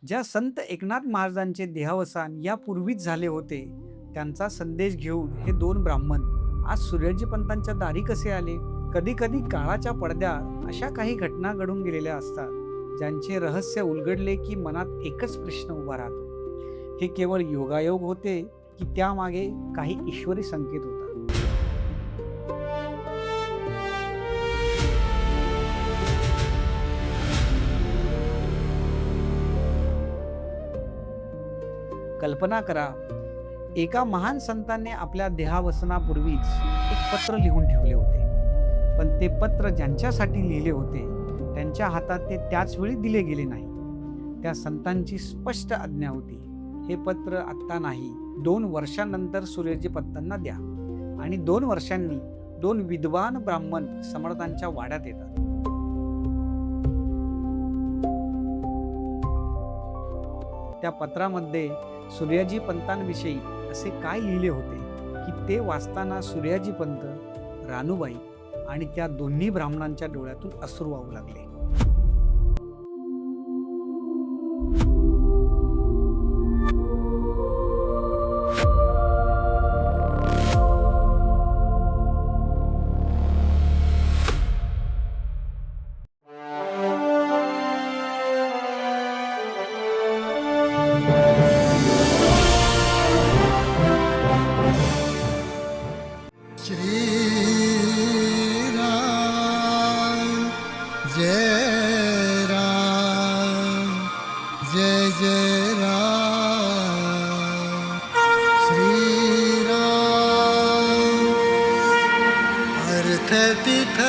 ज्या संत एकनाथ महाराजांचे देहावसान यापूर्वीच झाले होते, त्यांचा संदेश घेऊन हे दोन ब्राह्मण आज सूर्याजी पंतांच्या दारी कसे आले? कधी कधी काळाच्या पडद्याआड अशा काही घटना घडून गेलेल्या असतात, ज्यांचे रहस्य उलगडले की मनात एकच प्रश्न उभा राहतो. हे केवळ योगायोग होते की त्यामागे काही ईश्वरी संकेत होता? कल्पना करा, एका महान संतांनी आपल्या देहावसनापूर्वीच एक पत्र लिहून ठेवले होते. पण ते पत्र ज्यांच्यासाठी लिहिले होते, त्यांच्या हातात ते त्याच वेळी दिले गेले नाही. त्या संतांची स्पष्ट आज्ञा होती, हे पत्र आत्ता नाही, 2 वर्षांनंतर सूर्याजी पंतांना द्या. आणि 2 वर्षांनी 2 विद्वान ब्राह्मण समर्थांच्या वाड्यात येतात. त्या पत्रामध्ये सूर्याजी पंतांविषयी असे काय लिहिले होते की ते वाचताना सूर्याजी पंत, रानूबाई आणि त्या दोन्ही ब्राह्मणांच्या डोळ्यातून अश्रू वाहू लागले. श्री राम जय राम जय जय राम श्री राम अर्थ तिथ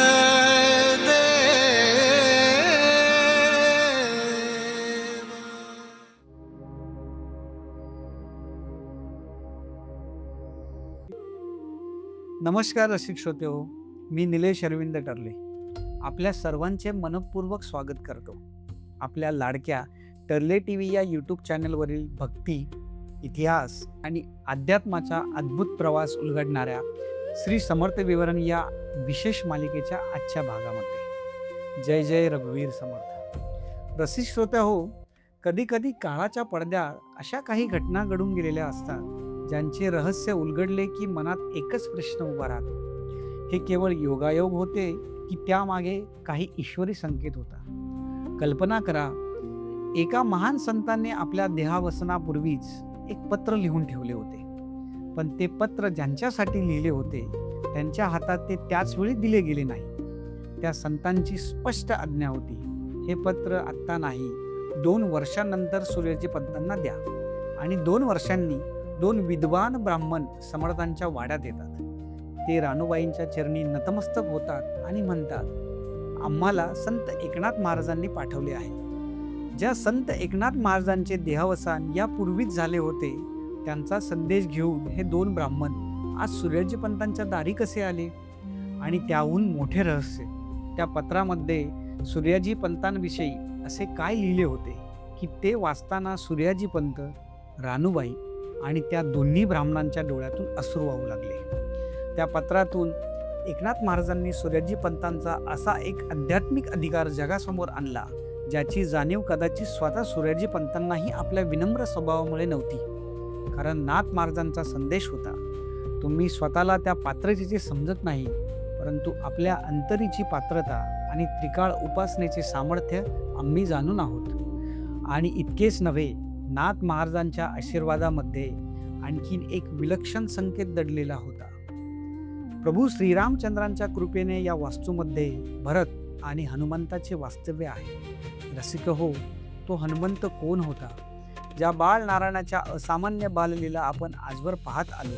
नमस्कार रसिक श्रोते हो, मी निलेश अरविंद टर्ले आपल्या सर्वांचे मनपूर्वक स्वागत करतो. आपल्या लाडक्या टर्ले टीव्ही या यूट्यूब चॅनलवरील भक्ती, इतिहास आणि अध्यात्माचा अद्भुत प्रवास उलगडणाऱ्या श्री समर्थ विवरण या विशेष मालिकेच्या आजच्या भागामध्ये. जय जय रघुवीर समर्थ. रसिक श्रोते हो, कधी कधी काळाच्या पडद्याआड अशा काही घटना घडून गेलेल्या असतात, ज्यांचे रहस्य उलगडले की मनात एकच प्रश्न उभा राहतो. हे केवळ योगायोग होते की त्यामागे काही ईश्वरी संकेत होता? कल्पना करा, एका महान संतांनी आपल्या देहावसनापूर्वीच एक पत्र लिहून ठेवले होते. पण ते पत्र ज्यांच्यासाठी लिहिले होते, त्यांच्या हातात ते त्याच वेळी दिले गेले नाही. त्या संतांची स्पष्ट आज्ञा होती, हे पत्र आत्ता नाही, 2 वर्षांनंतर सूर्याजी पंतांना द्या. आणि 2 वर्षांनी 2 विद्वान ब्राह्मण समर्थांच्या वाड्यात येतात. ते रानूबाईंच्या चरणी नतमस्तक होतात आणि म्हणतात, आम्हाला संत एकनाथ महाराजांनी पाठवले आहे. ज्या संत एकनाथ महाराजांचे देहावसान यापूर्वीच झाले होते, त्यांचा संदेश घेऊन हे 2 ब्राह्मण आज सूर्याजी पंतांच्या दारी कसे आले? आणि त्याहून मोठे रहस्य, त्या पत्रामध्ये सूर्याजी पंतांविषयी असे काय लिहिले होते की ते वाचताना सूर्याजी पंत, रानूबाई आणि त्या दोन्ही ब्राह्मणांच्या डोळ्यातून अश्रू वाहू लागले. त्या पत्रातून एकनाथ महाराजांनी सूर्याजी पंतांचा असा एक आध्यात्मिक अधिकार जगासमोर आणला, ज्याची जाणीव कदाचित स्वतः सूर्याजी पंतांनाही आपल्या विनम्र स्वभावामुळे नव्हती. कारण नाथ महाराजांचा संदेश होता, तुम्ही स्वतःला त्या पात्रतेचे समजत नाही, परंतु आपल्या अंतरीची पात्रता आणि त्रिकाळ उपासनेचे सामर्थ्य आम्ही जाणून आहोत. आणि इतकेच नव्हे, नाथ महाराजांच्या आशीर्वादामध्ये आणखीन एक विलक्षण संकेत दडलेला होता. प्रभू श्रीरामचंद्रांच्या कृपेने या वास्तूमध्ये भरत आणि हनुमंताचे वास्तव्य आहे. रसिक हो, तो हनुमंत कोण होता? ज्या बाळ नारायणाच्या असामान्य बाललीला आपण आजवर पाहत आलो,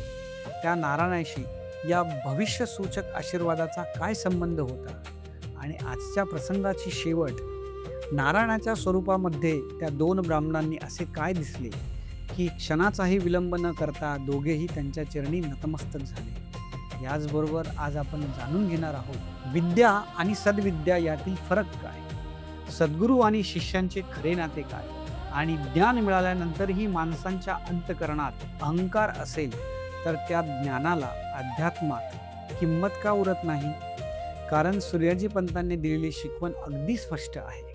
त्या नारायणाशी या भविष्य सूचक आशीर्वादाचा काय संबंध होता? आणि आजच्या प्रसंगाची शेवट, नारायणाच्या स्वरूपामध्ये त्या 2 ब्राह्मणांनी असे काय दिसले की क्षणाचाही विलंब न करता दोघेही त्यांच्या चरणी नतमस्तक झाले? याचबरोबर आज आपण जाणून घेणार आहोत, विद्या आणि सद्विद्या यातील फरक काय, सद्गुरू आणि शिष्यांचे खरे नाते काय, आणि ज्ञान मिळाल्यानंतरही माणसांच्या अंतःकरणात अहंकार असेल तर त्या ज्ञानाला अध्यात्मात किंमत का उरत नाही? कारण सूर्याजी पंतांनी दिलेली शिकवण अगदी स्पष्ट आहे.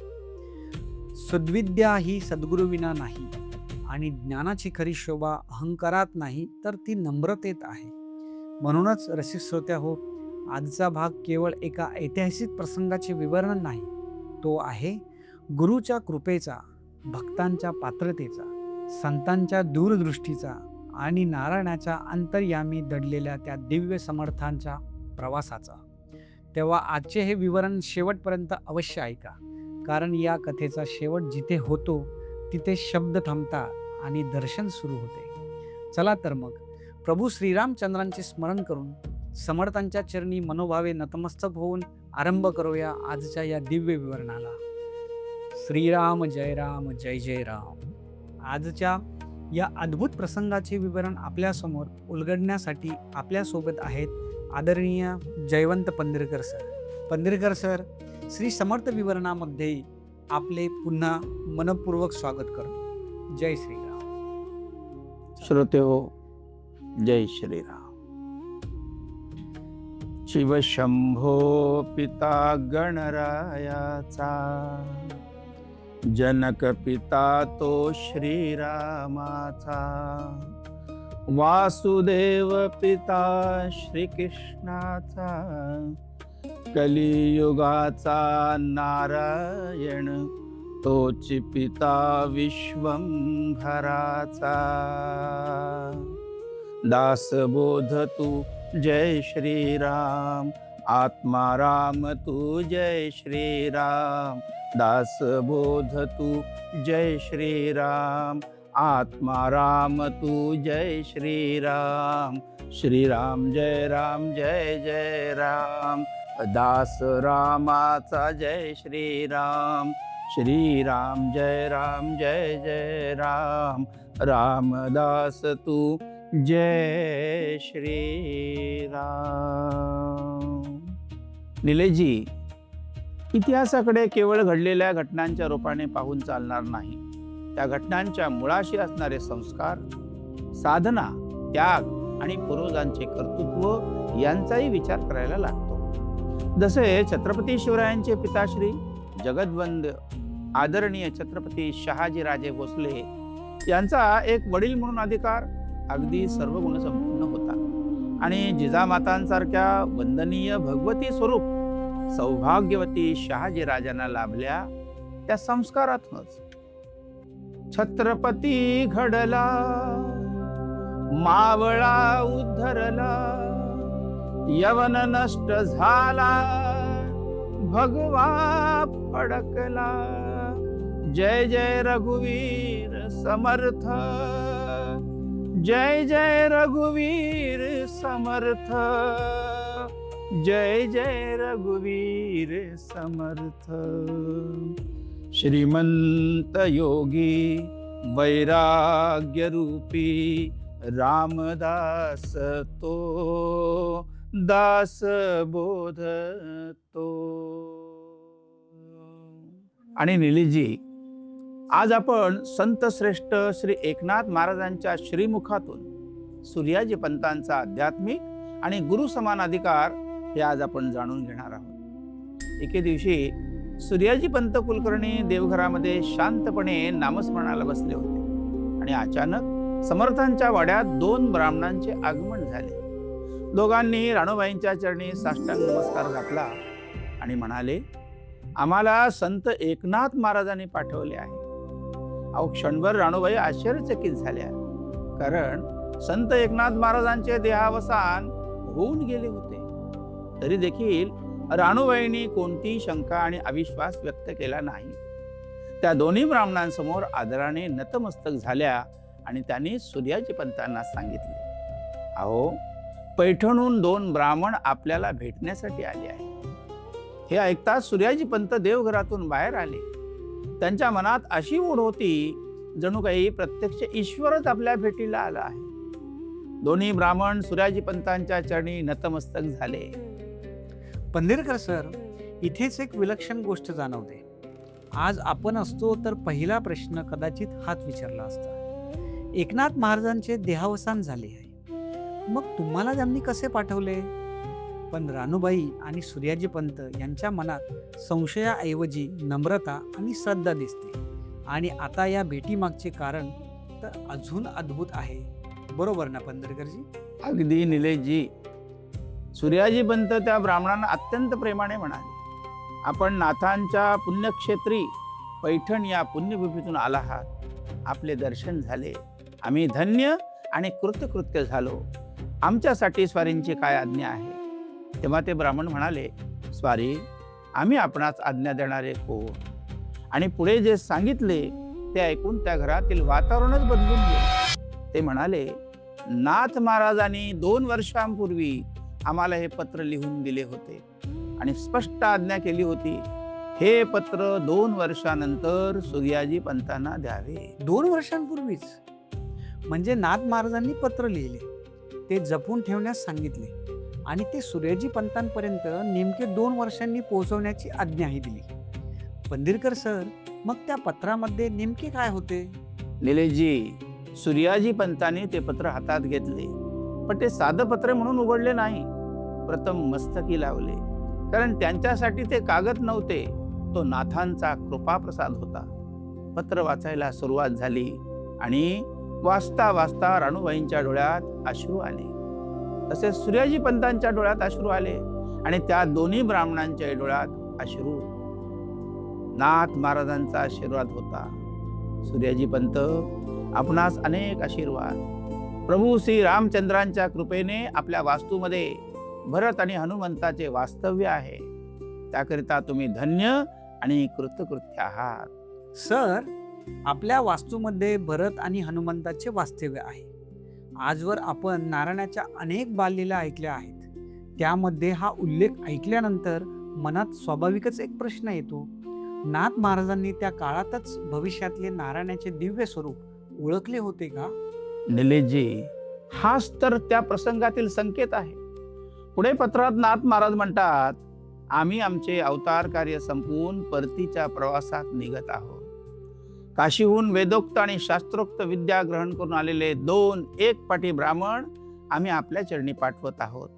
सद्विद्या ही सद्गुरुविना नाही आणि ज्ञानाची खरी शोभा अहंकारात नाही तर ती नम्रतेत आहे. म्हणूनच रसिक श्रोत्या हो, आजचा भाग केवळ एका ऐतिहासिक प्रसंगाचे विवरण नाही, तो आहे गुरुच्या कृपेचा, भक्तांच्या पात्रतेचा, संतांच्या दूरदृष्टीचा आणि नारायणाच्या अंतर्यामी दडलेल्या त्या दिव्य समर्थांच्या प्रवासाचा. तेव्हा आजचे हे विवरण शेवटपर्यंत अवश्य ऐका, कारण या कथेचा शेवट जिथे होतो तिथे शब्द थांबतात आणि दर्शन सुरू होते. चला तर मग प्रभू श्रीरामचंद्रांचे स्मरण करून समर्थांच्या चरणी मनोभावे नतमस्तक होऊन आरंभ करूया आजच्या या दिव्य विवरणाला. श्रीराम जय राम जय जय राम. आजच्या या अद्भुत प्रसंगाचे विवरण आपल्यासमोर उलगडण्यासाठी आपल्यासोबत आहेत आदरणीय जयवंत पंढरीकर सर. पंढरीकर सर, श्री समर्थ विवरणामध्ये आपले पुन्हा मनपूर्वक स्वागत करतो. जय श्रीराम. श्रोते हो, जय श्रीराम. शिवशंभो पिता गणरायाचा, जनक पिता तो श्रीरामाचा, वासुदेव पिता श्रीकृष्णाचा, कलियुगाचा नारायण तोच पिता विश्वंभराचा. दासबोध तू जय श्रीराम, आत्माराम तू जय श्रीराम. दासबोध तू जय श्रीराम, आत्माराम तू जय श्रीराम. श्रीराम जय राम जय जय राम, दास रामाचा जय श्रीराम. श्रीराम जय राम जय जय राम, रामदास तू जय श्रीराम. निलेशजी, इतिहासाकडे केवळ घडलेल्या घटनांच्या रूपाने पाहून चालणार नाही. त्या घटनांच्या मुळाशी असणारे संस्कार, साधना, त्याग आणि पूर्वजांचे कर्तृत्व यांचाही विचार करायला लागतो. जसे छत्रपती शिवरायांचे पिताश्री जगद्वंद आदरणीय छत्रपती शहाजीराजे भोसले यांचा एक वडील म्हणून अधिकार अगदी सर्व गुणसंपन्न होता आणि जिजामातांसारख्या वंदनीय भगवती स्वरूप सौभाग्यवती शहाजीराजांना लाभल्या त्या संस्कारातूनच. छत्रपती घडला, मावळा उद्धरला, यवन नष्ट झाला, भगवा फडकला. जय जय रघुवीर समर्थ, जय जय रघुवीर समर्थ, जय जय रघुवीर समर्थ. श्रीमंत योगी वैराग्य रूपी रामदास तो, दास बोध तो. आणि निलेशजी, आज आपण संत श्रेष्ठ श्री एकनाथ महाराजांच्या श्रीमुखातून सूर्याजी पंतांचा आध्यात्मिक आणि गुरु समान अधिकार हे आज आपण जाणून घेणार आहोत. एके दिवशी सूर्याजी पंत कुलकर्णी देवघरामध्ये शांतपणे नामस्मरणाला बसले होते आणि अचानक समर्थांच्या वाड्यात 2 ब्राह्मणांचे आगमन झाले. दोघांनी राणूबाईंच्या चरणी साष्टांग नमस्कार घातला आणि म्हणाले, आम्हाला संत एकनाथ महाराजांनी पाठवले आहे. अहो, क्षणभर राणूबाई आश्चर्यचकित झाल्या, कारण संत एकनाथ महाराजांचे देहावसान होऊन गेले होते. तरी देखील राणूबाईंनी कोणतीही शंका आणि अविश्वास व्यक्त केला नाही. त्या दोन्ही ब्राह्मणांसमोर आदराने नतमस्तक झाल्या आणि त्यांनी सूर्याजी पंतांना सांगितले, अहो, पैठणहून 2 ब्राह्मण आपल्याला भेटण्यासाठी आले आहेत. हे ऐकताच सूर्याजी पंत देवघरातून बाहेर आले. त्यांच्या मनात अशी ओढ होती, जणू काही प्रत्यक्ष ईश्वरच आपल्या भेटीला आला आहे. दोन्ही ब्राह्मण सूर्याजी पंतांच्या चरणी नतमस्तक झाले. पंढरीकर सर, इथेच एक विलक्षण गोष्ट जाणवते. आज आपण असतो तर पहिला प्रश्न कदाचित हाच विचारला असता. एकनाथ महाराजांचे देहावसान झाले आहे, मग तुम्हाला त्यांनी कसे पाठवले? पण रानूबाई आणि सूर्याजी पंत यांच्या मनात संशयाऐवजी नम्रता आणि श्रद्धा दिसते. आणि आता या भेटीमागचे कारण तर अजून अद्भुत आहे. बरोबर ना पंढरकरजी? अगदी निलेशजी. सूर्याजी पंत त्या ब्राह्मणांना अत्यंत प्रेमाने म्हणाले, आपण नाथांच्या पुण्यक्षेत्री पैठण या पुण्यभूमीतून आला आहात. आपले दर्शन झाले, आम्ही धन्य आणि कृतकृत्य झालो. आमच्यासाठी स्वारींची काय आज्ञा आहे? तेव्हा ते ब्राह्मण म्हणाले, स्वारी, आम्ही आपणास आज्ञा देणारे कोण? आणि पुढे जे सांगितले ते ऐकून त्या घरातील वातावरणच बदलून गेले. ते म्हणाले, नाथ महाराजांनी 2 वर्षांपूर्वी आम्हाला हे पत्र लिहून दिले होते आणि स्पष्ट आज्ञा केली होती, हे पत्र 2 वर्षानंतर सूर्याजी पंतांना द्यावे. 2 वर्षांपूर्वीच? म्हणजे नाथ महाराजांनी पत्र लिहिले, ते जपून ठेवण्यास सांगितले आणि ते सूर्याजी पंतांपर्यंत नेमके 2 वर्षांनी पोहोचवण्याची आज्ञाही दिली. पंढरकर सर, मग त्या पत्रामध्ये नेमके काय होते? निलेशजी, सूर्याजी पंतांनी ते पत्र हातात घेतले, पण ते साधं पत्र म्हणून उघडले नाही. प्रथम मस्तकी लावले, कारण त्यांच्यासाठी ते कागद नव्हते, तो नाथांचा कृपाप्रसाद होता. पत्र वाचायला सुरुवात झाली आणि वाचता वाचता राणूबाईंच्या डोळ्यात अश्रू आले, तसेच सूर्याजी पंतांच्या डोळ्यात अश्रू आले आणि त्या दोन्ही ब्राह्मणांच्या डोळ्यात अश्रू. नाथ महाराजांचा आशीर्वाद होता. सूर्याजी पंत, आपणास अनेक आशीर्वाद. प्रभू श्री रामचंद्रांच्या कृपेने आपल्या वास्तूमध्ये भरत आणि हनुमंताचे वास्तव्य आहे. त्याकरिता तुम्ही धन्य आणि कृतकृत्य आहात. सर, आपल्या वास्तूमध्ये भरत आणि हनुमंताचे वास्तव्य आहे. आजवर आपण नारायणाच्या अनेक बाललीला ऐकल्या आहेत. त्यामध्ये हा उल्लेख ऐकल्यानंतर मनात स्वाभाविकच एक प्रश्न येतो, नाथ महाराजांनी त्या काळातच भविष्यातले नारायणाचे दिव्य स्वरूप ओळखले होते का? निलेशजी, हाच तर त्या प्रसंगातील संकेत आहे. पुढे पत्रात नाथ महाराज म्हणतात, आम्ही आमचे अवतार कार्य संपवून परतीच्या प्रवासात निघत आहोत. काशीहून वेदोक्त आणि शास्त्रोक्त विद्या ग्रहण करून आलेले 2 एकपाटी ब्राह्मण आम्ही आपल्या चरणी पाठवत आहोत.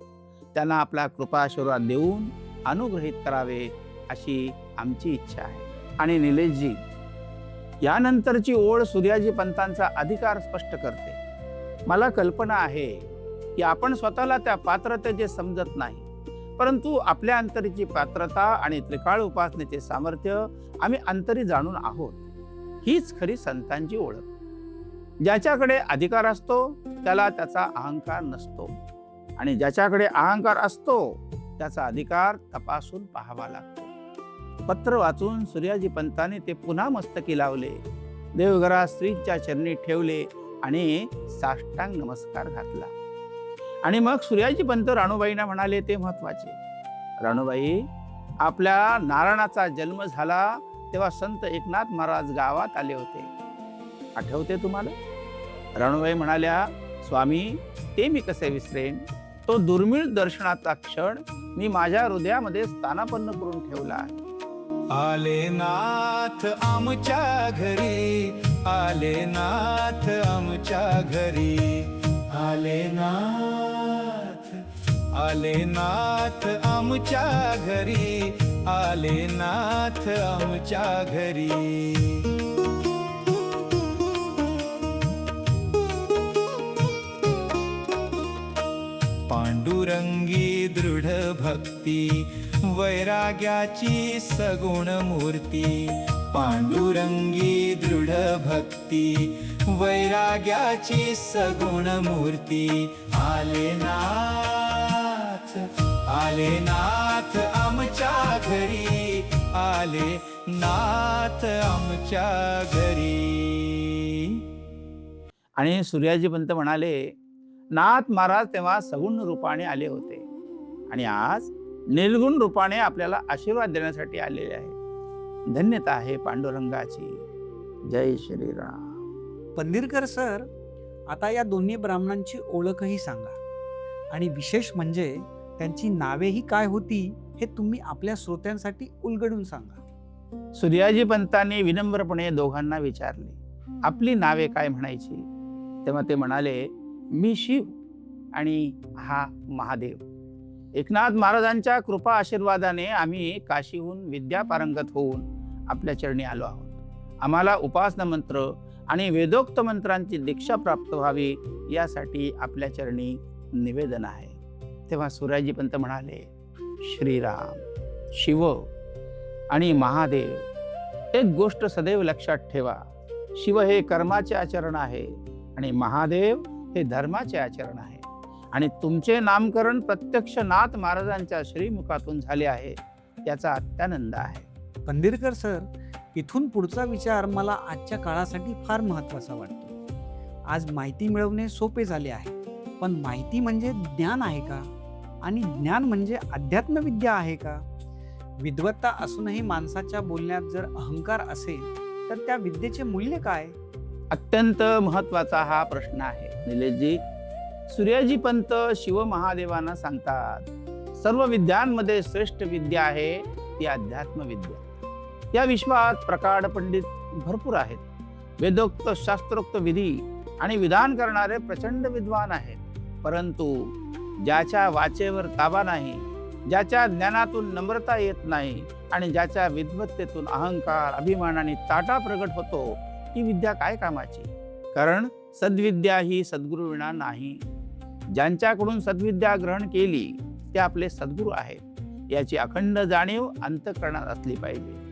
त्यांना आपला कृपाआशीर्वाद देऊन अनुग्रहित करावे अशी आमची इच्छा आहे. आणि निलेशजी, यानंतरची ओळ सूर्याजी पंतांचा अधिकार स्पष्ट करते. मला कल्पना आहे की आपण स्वतःला त्या पात्रतेचे समजत नाही, परंतु आपल्या अंतरीची पात्रता आणि त्रिकाळ उपासनेचे सामर्थ्य आम्ही अंतरी जाणून आहोत. हीच खरी संतांची ओळख. ज्याच्याकडे अधिकार असतो त्याला त्याचा अहंकार नसतो, आणि ज्याच्याकडे अहंकार असतो त्याचा अधिकार तपासून पाहावा लागतो. पत्र वाचून सूर्याजी पंतांनी ते पुन्हा मस्तकी लावले, देवघरात श्रींच्या चरणी ठेवले आणि साष्टांग नमस्कार घातला. आणि मग सूर्याजी पंत राणूबाईंना म्हणाले ते महत्वाचे, राणूबाई, आपल्या नारायणाचा जन्म झाला तेव्हा संत एकनाथ महाराज गावात आले होते, आठवते तुम्हाला? राणूबाई म्हणाल्या, स्वामी, ते मी कसे विसरेन. तो दुर्मिळ दर्शनाचा क्षण मी माझ्या हृदयामध्ये स्थानापन्न करून ठेवला आहे. आले नाथ आमच्या घरी, आले नाथ आमच्या घरी, आले नाथ, आले नाथ आमच्या घरी, आले नाथ आमच्या घरी. पांडुरंगी दृढ भक्ती, वैराग्याची सगुण मूर्ती. पांडुरंगी दृढ भक्ती, वैराग्याची सगुण मूर्ती. आले नाथ, आले नाथ आमच्या घरी, आले नाथ आमच्या घरी. आणि सूर्याजी पंत म्हणाले, नाथ महाराज तेव्हा सगुण रूपाने आले होते आणि आज निर्गुण रूपाने आपल्याला आशीर्वाद देण्यासाठी आलेले आहे. धन्यता आहे पांडुरंगाची. जय श्रीराम. पंढरकर सर, आता या दोन्ही ब्राह्मणांची ओळखही सांगा, आणि विशेष म्हणजे त्यांची नावेही काय होती हे तुम्ही आपल्या श्रोत्यांसाठी उलगडून सांगा. सूर्याजी पंतांनी विनम्रपणे दोघांना विचारले, आपली नावे काय म्हणायची? तेव्हा ते म्हणाले, मी शिव आणि हा महादेव. एकनाथ महाराजांच्या कृपा आशीर्वादाने आम्ही काशीहून विद्या पारंगत होऊन आपल्या चरणी आलो आहोत. आम्हाला उपासना मंत्र आणि वेदोक्त मंत्रांची दीक्षा प्राप्त व्हावी यासाठी आपल्या चरणी निवेदन आहे. तेव्हा सूर्याजी पंत म्हणाले, श्रीराम, शिव आणि महादेव एक गोष्ट सदैव लक्षात ठेवा. शिव हे कर्माचे आचरण आहे आणि महादेव हे धर्माचे आचरण आहे. आणि तुमचे नामकरण प्रत्यक्ष नाथ महाराजांच्या श्रीमुखातून झाले आहे, याचा अत्यानंद आहे. पंढरीकर सर, इथून पुढचा विचार मला आजच्या काळासाठी फार महत्त्वाचा वाटतो. आज माहिती मिळवणे सोपे झाले आहे, पण माहिती म्हणजे ज्ञान आहे का? आणि ज्ञान म्हणजे अध्यात्मविद्या आहे का? विद्वत्ता असूनही माणसाच्या बोलण्यात जर अहंकार असेल तर त्या विद्येचे मूल्य काय? अत्यंत महत्वाचा हा प्रश्न आहे निलेशजी. सूर्याजी पंत शिव महादेवांना सांगतात, सर्व विद्यांमध्ये श्रेष्ठ विद्या आहे ती अध्यात्म विद्या. या विश्वात प्रकाड पंडित भरपूर आहेत. वेदोक्त शास्त्रोक्त विधी आणि विधान करणारे प्रचंड विद्वान आहेत. परंतु ज्याच्या वाचेवर ताबा नाही, ज्याच्या ज्ञानातून नम्रता येत नाही आणि ज्याच्या विद्वत्तेतून अहंकार अभिमानाने ताटा प्रगट होतो, ही विद्या काय कामाची? कारण सद्विद्या ही सद्गुरू विना नाही. ज्यांच्याकडून सद्विद्या ग्रहण केली ते आपले सद्गुरू आहेत, याची अखंड जाणीव अंतःकरणात असली पाहिजे.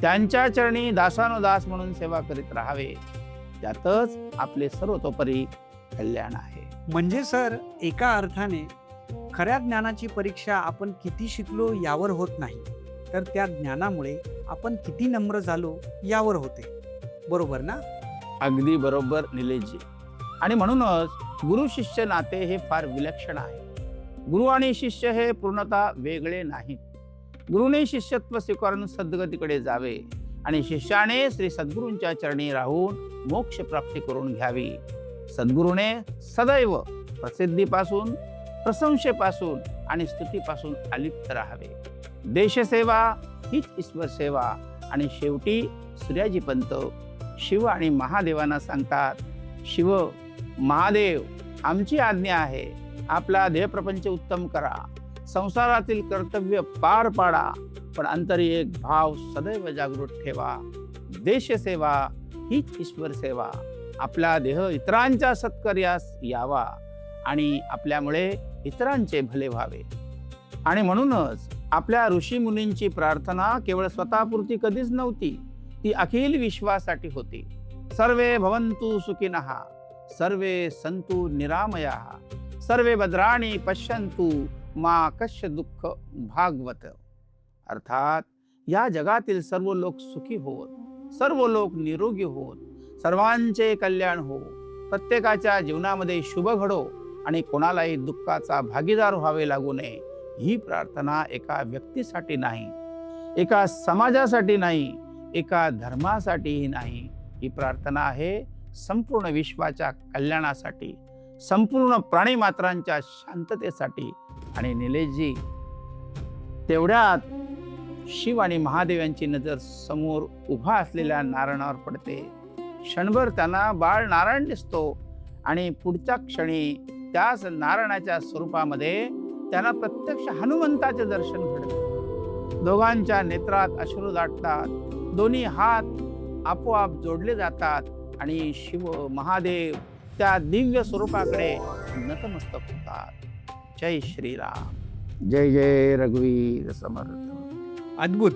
त्यांच्या चरणी दासानुदास म्हणून सेवा करीत राहावे, त्यातच आपले सर्वतोपरी कल्याण आहे. म्हणजे सर, एका अर्थाने खऱ्या ज्ञानाची परीक्षा आपण किती शिकलो यावर होत नाही, तर त्या ज्ञानामुळे आपण किती नम्र झालो यावर होते. बरोबर ना? अगदी बरोबर निलेशजी. आणि म्हणूनच गुरु शिष्य नाते हे फार विलक्षण आहे. गुरु आणि शिष्य हे पूर्णतः वेगळे नाहीत. गुरुने शिष्यत्व स्वीकारून सद्गतीकडे जावे आणि शिष्याने श्री सद्गुरूंच्या चरणी राहून मोक्ष प्राप्ती करून घ्यावी. सद्गुरूने सदैव प्रसिद्धीपासून, प्रशंसेपासून आणि स्तुतीपासून अलिप्त राहावे. देशसेवा हीच ईश्वर सेवा. आणि शेवटी सूर्याजी पंत शिव आणि महादेवांना सांगतात, शिव, महादेव, आमची आज्ञा आहे, आपला ध्येयप्रपंच उत्तम करा, संसारातील कर्तव्य पार पाडा, पण अंतरी एक भाव सदैव जागृत ठेवा. देशसेवा हीच ईश्वर सेवा. आपला देह इतरांच्या सत्कार्यास यावा आणि आपल्यामुळे इतरांचे भले व्हावे. आणि म्हणूनच आपल्या ऋषीमुनींची प्रार्थना केवळ स्वतःपुरती कधीच नव्हती, ती अखिल विश्वासाठी होती. सर्वे भवन्तु सुखिनः, सर्वे सन्तु निरामयाः, सर्वे भद्राणि पश्यन्तु मा कश्य दुःख भागवत. अर्थात या जगातील सर्व लोक सुखी होत, सर्व लोक निरोगी होत, सर्वांचे कल्याण हो, प्रत्येकाच्या जीवनामध्ये शुभ घडो आणि कोणालाही दुःखाचा भागीदार व्हावे लागू नये. ही प्रार्थना एका व्यक्तीसाठी नाही, एका समाजासाठी नाही, एका धर्मासाठीही नाही. ही प्रार्थना आहे संपूर्ण विश्वाच्या कल्याणासाठी, संपूर्ण प्राणीमात्रांच्या शांततेसाठी. आणि निलेशजी, तेवढ्यात शिव आणि महादेव यांची नजर समोर उभा असलेल्या नारायणावर पडते. क्षणभर त्यांना बाळ नारायण दिसतो आणि पुढच्या क्षणी त्याच नारायणाच्या स्वरूपामध्ये त्यांना प्रत्यक्ष हनुमंताचे दर्शन घडते. दोघांच्या नेत्रात अश्रू दाटतात, दोन्ही हात आपोआप जोडले जातात आणि शिव महादेव त्या दिव्य स्वरूपाकडे नतमस्तक होतात. जय श्रीराम. जय जय रघुवीर समर्थ. अद्भुत,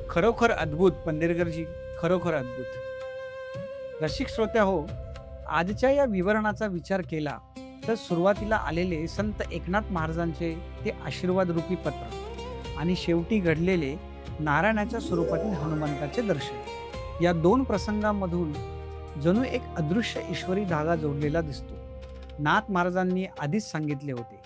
खरोखर अद्भुत पंढरकरजी, खरोखर अद्भुत. रसिक श्रोत्या हो, आजच्या या विवरणाचा विचार केला तर सुरुवातीला आलेले संत एकनाथ महाराजांचे ते आशीर्वाद रूपी पत्र आणि शेवटी घडलेले नारायणाच्या स्वरूपातील हनुमंताचे दर्शन, या दोन प्रसंगांमधून जणू एक अदृश्य ईश्वरी धागा जोडलेला दिसतो. नाथ महाराजांनी आधीच सांगितले होते,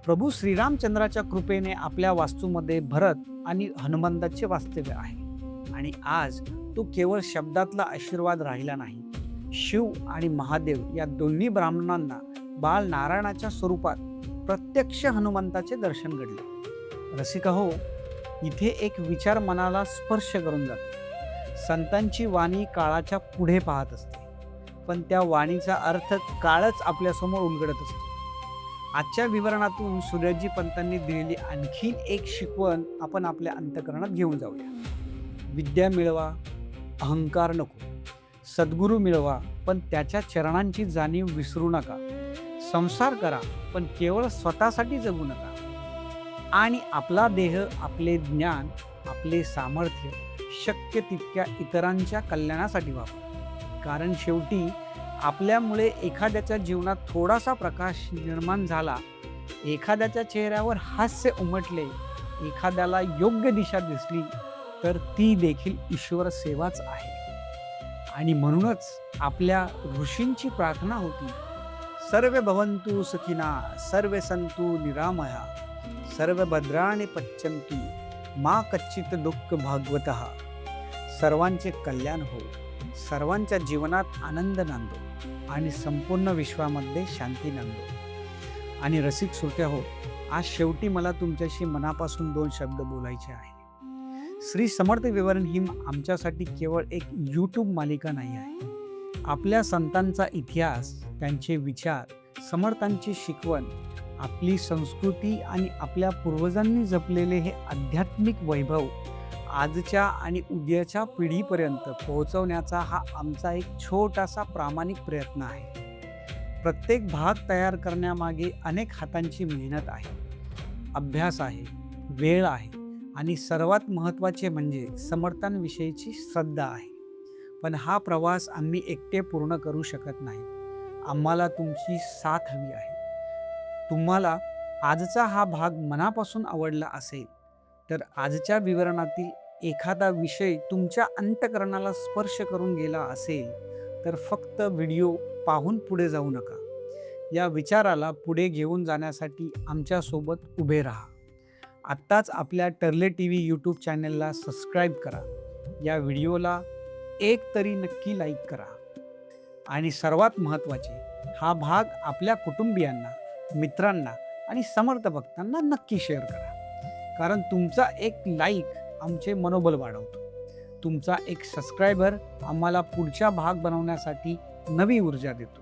प्रभू श्रीरामचंद्राच्या कृपेने आपल्या वास्तूमध्ये भरत आणि हनुमंताचे वास्तव्य आहे. आणि आज तो केवळ शब्दातला आशीर्वाद राहिला नाही. शिव आणि महादेव या दोन्ही ब्राह्मणांना बाळ नारायणाच्या स्वरूपात प्रत्यक्ष हनुमंताचे दर्शन घडले. रसिका हो, इथे एक विचार मनाला स्पर्श करून जातो. संतांची वाणी काळाच्या पुढे पाहत असते, पण त्या वाणीचा अर्थ काळच आपल्यासमोर उलगडत असतो. आजच्या विवरणातून सूर्याजी पंतांनी दिलेली आणखीन एक शिकवण आपण आपल्या अंतःकरणात घेऊन जाऊया. विद्या मिळवा, अहंकार नको. सद्गुरू मिळवा, पण त्याच्या चरणांची जाणीव विसरू नका. संसार करा, पण केवळ स्वतःसाठी जगू नका. आणि आपला देह, आपले ज्ञान, आपले सामर्थ्य शक्य तितक्या इतरांच्या कल्याणासाठी वापरा. कारण शेवटी आपल्यामुळे एखाद्याच्या जीवनात थोडासा प्रकाश निर्माण झाला, एखाद्याच्या चेहऱ्यावर हास्य उमटले, एखाद्याला योग्य दिशा दिसली, तर ती देखील ईश्वर सेवाच आहे. आणि म्हणूनच आपल्या ऋषींची प्रार्थना होती, सर्वे भवन्तु सुखिना, सर्वे सन्तु निरामया, सर्व भद्राणि पश्यन्तु मा कच्चित दुःख भागवतः. सर्वांचे कल्याण हो, सर्वांच्या जीवनात आनंद नांदो आणि संपूर्ण विश्वामध्ये शांती नांदो. आणि रसिक श्रोते हो, आज शेवटी मला तुमच्याशी मनापासून 2 शब्द बोलायचे आहे. श्री समर्थ विवरण ही आमच्यासाठी केवळ एक यूट्यूब मालिका नाही आहे. आपल्या संतांचा इतिहास, त्यांचे विचार, समर्थांची शिकवण, आपली संस्कृती आणि आपल्या पूर्वजांनी जपलेले हे आध्यात्मिक वैभव आजच्या आणि उद्याच्या पिढीपर्यंत पोहोचवण्याचा हा आमचा एक छोटासा प्रामाणिक प्रयत्न आहे. प्रत्येक भाग तयार करण्यामागे अनेक हातांची मेहनत आहे, अभ्यास आहे, वेळ आहे आणि सर्वात महत्त्वाचे म्हणजे समर्थांविषयीची श्रद्धा आहे. पण हा प्रवास आम्ही एकटे पूर्ण करू शकत नाही. आम्हाला तुमची साथ हवी आहे. तुम्हाला आजचा हा भाग मनापासून आवडला असेल तर आजच्या विवरणातील एखादा विषय तुमच्या अंतःकरणाला स्पर्श करून गेला असेल तर फक्त व्हिडिओ पाहून पुढे जाऊ नका. या विचाराला पुढे घेऊन जाण्यासाठी आमच्यासोबत उभे राहा. आत्ताच आपल्या टर्ले TV यूट्यूब चॅनलला सबस्क्राईब करा. या व्हिडिओला एक तरी नक्की लाईक करा. आणि सर्वात महत्त्वाचे, हा भाग आपल्या कुटुंबियांना, मित्रांना आणि समर्थ भक्तांना नक्की शेअर करा. कारण तुमचा एक लाईक आमचे मनोबल वाढवतो. तुमचा एक सबस्क्रायबर आम्हाला पुढचा भाग बनवण्यासाठी नवी ऊर्जा देतो.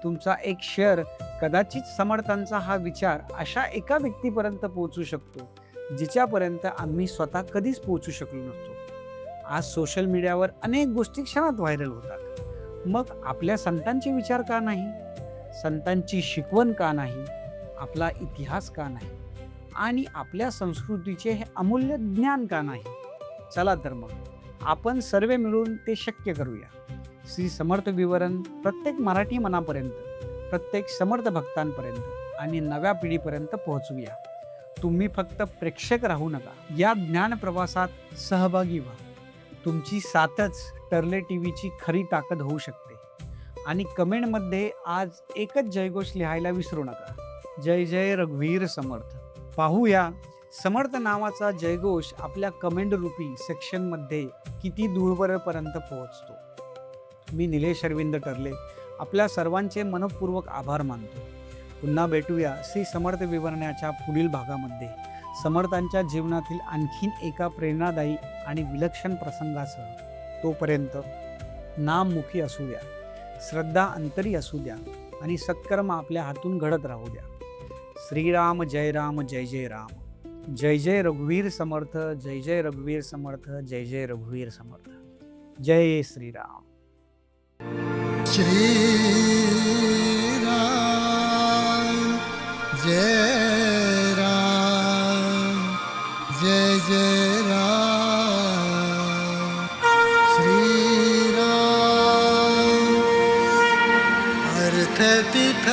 तुमचा एक शेअर कदाचित समर्थांचा हा विचार अशा एका व्यक्तीपर्यंत पोहोचू शकतो जिच्यापर्यंत आम्ही स्वतः कधीच पोहोचू शकलो नसतो. आज सोशल मीडियावर अनेक गोष्टी क्षणात व्हायरल होतात. मग आपल्या संतांचे विचार का नाही? संतांची शिकवण का नाही? आपला इतिहास का नाही? आणि आपल्या संस्कृतीचे हे अमूल्य ज्ञान का नाही? चला तर मग आपण सर्व मिळून ते शक्य करूया. श्री समर्थ विवरण प्रत्येक मराठी मनापर्यंत, प्रत्येक समर्थ भक्तांपर्यंत आणि नव्या पिढीपर्यंत पोहोचूया. तुम्ही फक्त प्रेक्षक राहू नका, या ज्ञान प्रवासात सहभागी व्हा. तुमची साथच टर्ले TVची खरी ताकद होऊ शकते. आणि कमेंटमध्ये आज एकच जयघोष लिहायला विसरू नका, जय जय रघुवीर समर्थ. पाहूया समर्थ नावाचा जयघोष आपल्या कमेंट रूपी सेक्शनमध्ये किती दूरपर्यंत पोहोचतो. मी निलेश अरविंद टर्ले आपल्या सर्वांचे मनपूर्वक आभार मानतो. पुन्हा भेटूया श्री समर्थ विवरणाच्या पुढील भागामध्ये समर्थांच्या जीवनातील आणखीन एका प्रेरणादायी आणि विलक्षण प्रसंगासह. तोपर्यंत नाम मुखी असू द्या, श्रद्धा अंतरी असू द्या आणि सत्कर्म आपल्या हातून घडत राहू द्या. श्रीराम जय राम जय जय राम. जय जय रघुवीर समर्थ, जय जय रघुवीर समर्थ, जय जय रघुवीर समर्थ. जय श्रीराम. श्री राम जय राम, जय जय राम. श्री राम अर्थ तिथ